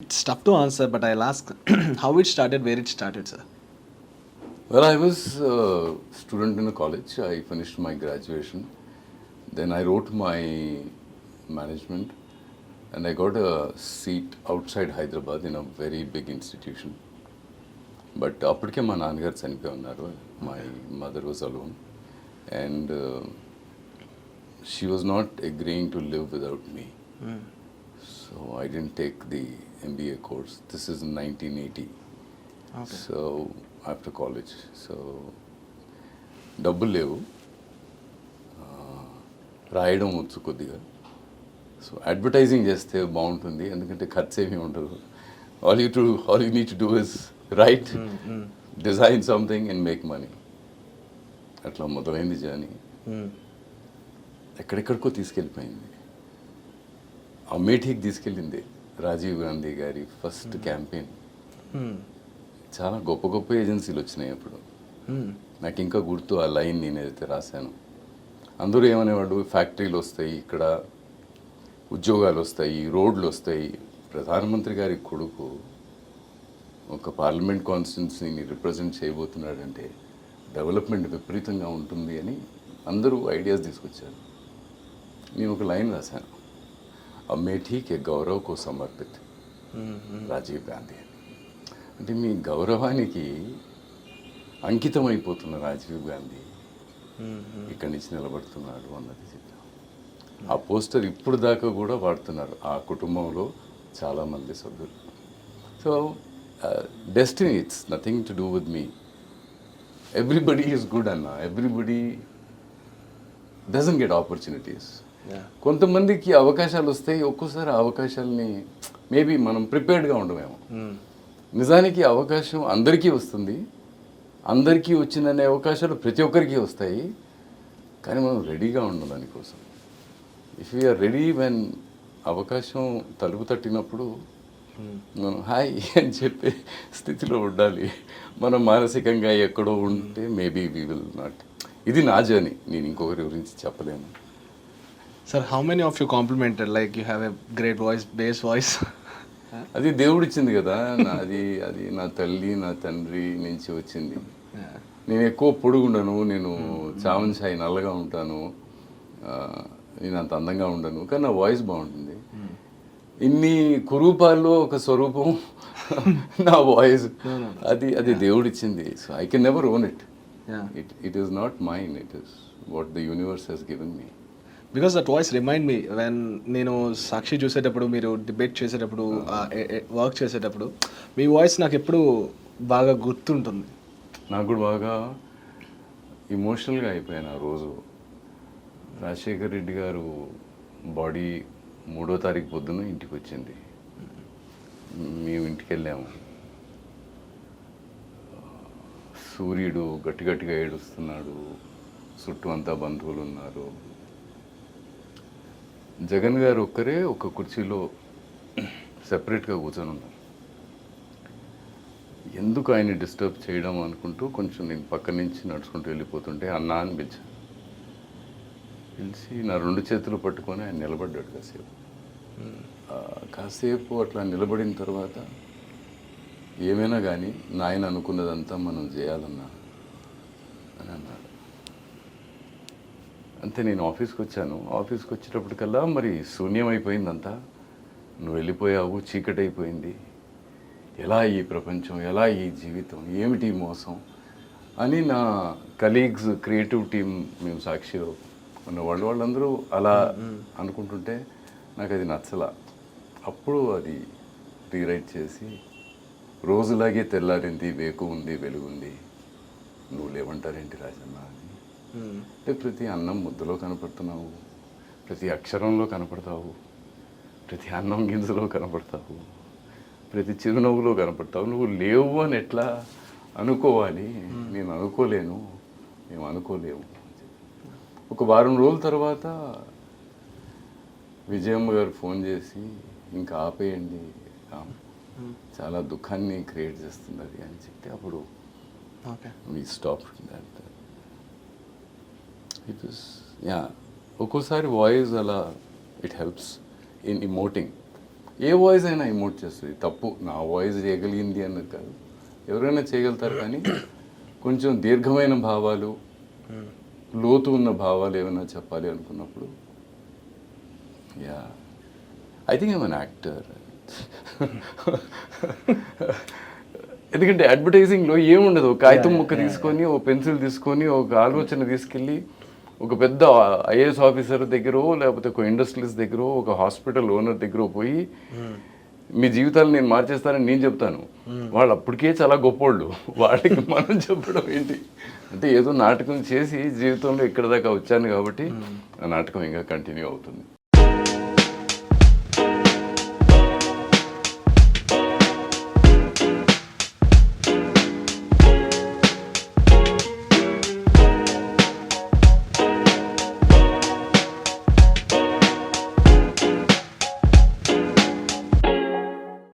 It's tough to answer, but I'll ask how it started, where it started, sir. Well, I was a student in a college. I finished my graduation. Then I wrote my management and I got a seat outside Hyderabad in a very big institution. But అప్పటికే మా నాన్నగారు చనిపోయి ఉన్నారు. My mother was alone. And she was not agreeing to live without me. So I didn't take the MBA course. This is in 1980. Okay. So after college. So డబ్బులు లేవు, రాయడం వచ్చు కొద్దిగా. సో అడ్వర్టైజింగ్ చేస్తే బాగుంటుంది ఎందుకంటే ఖర్చు ఏమీ ఉండదు. All you need to do is right, design something and make money. అట్లా మొదలైంది జర్నీ. ఎక్కడెక్కడికో తీసుకెళ్ళిపోయింది. అమేఠీకి తీసుకెళ్ళింది రాజీవ్ గాంధీ గారి ఫస్ట్ క్యాంపెయిన్. చాలా గొప్ప గొప్ప ఏజెన్సీలు వచ్చినాయి అప్పుడు. నాకు ఇంకా గుర్తు ఆ లైన్ నేనైతే రాశాను. అందరూ ఏమనేవాడు, ఫ్యాక్టరీలు వస్తాయి, ఇక్కడ ఉద్యోగాలు వస్తాయి, రోడ్లు వస్తాయి. ప్రధానమంత్రి గారి కొడుకు ఒక పార్లమెంట్ కాన్స్టిట్యున్సీని రిప్రజెంట్ చేయబోతున్నాడంటే డెవలప్మెంట్ విపరీతంగా ఉంటుంది అని అందరూ ఐడియాస్ తీసుకొచ్చారు. నేను ఒక లైన్ రాశాను, అమేఠీకి గౌరవ్ కో సమర్పిత్ రాజీవ్ గాంధీ అని. అంటే మీ గౌరవానికి అంకితం అయిపోతున్న రాజీవ్ గాంధీ ఇక్కడి నుంచి నిలబడుతున్నాడు అన్నది చెప్పాను. ఆ పోస్టర్ ఇప్పుడు దాకా కూడా వాడుతున్నారు ఆ కుటుంబంలో చాలామంది సభ్యులు. So destiny, it's nothing to do with me. Everybody is good అన్న. Everybody doesn't get opportunities. కొంతమందికి అవకాశాలు వస్తాయి, ఒక్కోసారి ఆ అవకాశాలని మేబీ మనం ప్రిపేర్డ్గా ఉండమేమో. నిజానికి అవకాశం అందరికీ వస్తుంది, అందరికీ వచ్చిననే అవకాశాలు ప్రతి ఒక్కరికి వస్తాయి, కానీ మనం రెడీగా ఉండాలి దానికోసం. ఇఫ్ యూఆర్ రెడీ వెన్ అవకాశం తలుపు తట్టినప్పుడు మనం హాయ్ అని చెప్పే స్థితిలో ఉండాలి. మనం మానసికంగా ఎక్కడో ఉంటే మేబీ వీ విల్ నాట్. ఇది నా జర్నీ, నేను ఇంకొకరి గురించి చెప్పలేను. Sir, how many of you complimented like you have a great voice, bass voice? అది దేవుడిచ్చింది కదా. అది నా తల్లి నా తండ్రి నుంచి వచ్చింది. నేను ఎక్కువ పొడుగుండను, నేను చావన్ ఛాయ్ నల్లగా ఉంటాను, నేను అంత అందంగా ఉండను, కానీ నా వాయిస్ బాగుంటుంది. ఇన్ని కురూపాల్లో ఒక స్వరూపం నా వాయిస్. అది దేవుడిచ్చింది. So I can never own it. It is not mine, it is what the universe has given me. Because that voice remind me when నేను సాక్షి చూసేటప్పుడు, మీరు డిబేట్ చేసేటప్పుడు, వర్క్ చేసేటప్పుడు మీ వాయిస్ నాకు ఎప్పుడు బాగా గుర్తుంటుంది. నాకు కూడా బాగా ఇమోషనల్గా అయిపోయాను ఆ రోజు. రాజశేఖర్ రెడ్డి గారు బాడీ 3వ తారీఖు పొద్దున్న ఇంటికి వచ్చింది. మేము ఇంటికి వెళ్ళాము. సూర్యుడు గట్టి గట్టిగా ఏడుస్తున్నాడు, చుట్టూ అంతా బంధువులు ఉన్నారు. జగన్ గారు ఒక్కరే ఒక కుర్చీలో సెపరేట్గా కూర్చొని ఉన్నారు. ఎందుకు ఆయన్ని డిస్టర్బ్ చేయడం అనుకుంటూ కొంచెం నేను పక్క నుంచి నడుచుకుంటూ వెళ్ళిపోతుంటే అన్నా అని పిలిచాను. పిలిచి నా 2 చేతులు పట్టుకొని ఆయన నిలబడ్డాడు కాసేపు అట్లా నిలబడిన తర్వాత, ఏమైనా కానీ నాయన అనుకున్నదంతా మనం చేయాలన్నా అని అన్నాడు. అంతే. నేను ఆఫీస్కి వచ్చాను. ఆఫీస్కి వచ్చేటప్పటికల్లా మరి శూన్యమైపోయిందంతా. నువ్వు వెళ్ళిపోయావు, చీకటి అయిపోయింది, ఎలా ఈ ప్రపంచం, ఎలా ఈ జీవితం, ఏమిటి మోసం అని నా కలీగ్స్, క్రియేటివ్ టీం, మేము సాక్షిలో ఉన్న వాళ్ళందరూ అలా అనుకుంటుంటే నాకు అది నచ్చలా. అప్పుడు అది రీరైట్ చేసి, రోజులాగే తెల్లారింది, వేకు ఉంది, వెలుగుంది, నువ్వు లేవంటారేంటి రాజన్న అని. అంటే ప్రతి అన్నం ముద్దలో కనపడుతున్నావు, ప్రతి అక్షరంలో కనపడతావు, ప్రతి అన్నం గింజలో కనపడతావు, ప్రతి చిరునవ్వులో కనపడతావు. నువ్వు లేవు అని ఎట్లా అనుకోవాలి? నేను అనుకోలేను, మేము అనుకోలేము. ఒక వారం రోజుల తర్వాత విజయమ్మ గారు ఫోన్ చేసి, ఇంకా ఆపేయండి, చాలా దుఃఖాన్ని క్రియేట్ చేస్తుంది అది అని చెప్తే అప్పుడు we stop that. It was ఒక్కోసారి వాయిస్ అలా it helps in emoting. A voice అయినా ఇమోట్ చేస్తుంది. తప్పు నా వాయిస్ చేయగలిగింది అన్నది కాదు, ఎవరైనా చేయగలుగుతారు. కానీ కొంచెం దీర్ఘమైన భావాలు, లోతు ఉన్న భావాలు ఏమైనా చెప్పాలి అనుకున్నప్పుడు yeah I think I'm an actor. ఎందుకంటే అడ్వర్టైజింగ్లో ఏముండదు, ఒక కాగితం ముక్క తీసుకొని, ఒక పెన్సిల్ తీసుకొని, ఒక ఆలోచన తీసుకెళ్ళి ఒక పెద్ద ఐఏఎస్ ఆఫీసర్ దగ్గర, లేకపోతే ఒక ఇండస్ట్రియలిస్ట్ దగ్గర, ఒక హాస్పిటల్ ఓనర్ దగ్గర పోయి మీ జీవితాలు నేను మార్చేస్తానని నేను చెప్తాను. వాళ్ళు అప్పటికే చాలా గొప్పోళ్ళు, వాళ్ళకి మనం చెప్పడం ఏంటి అంటే ఏదో నాటకం చేసి జీవితంలో ఇక్కడ దాకా వచ్చాను కాబట్టి ఆ నాటకం ఇంకా కంటిన్యూ అవుతుంది.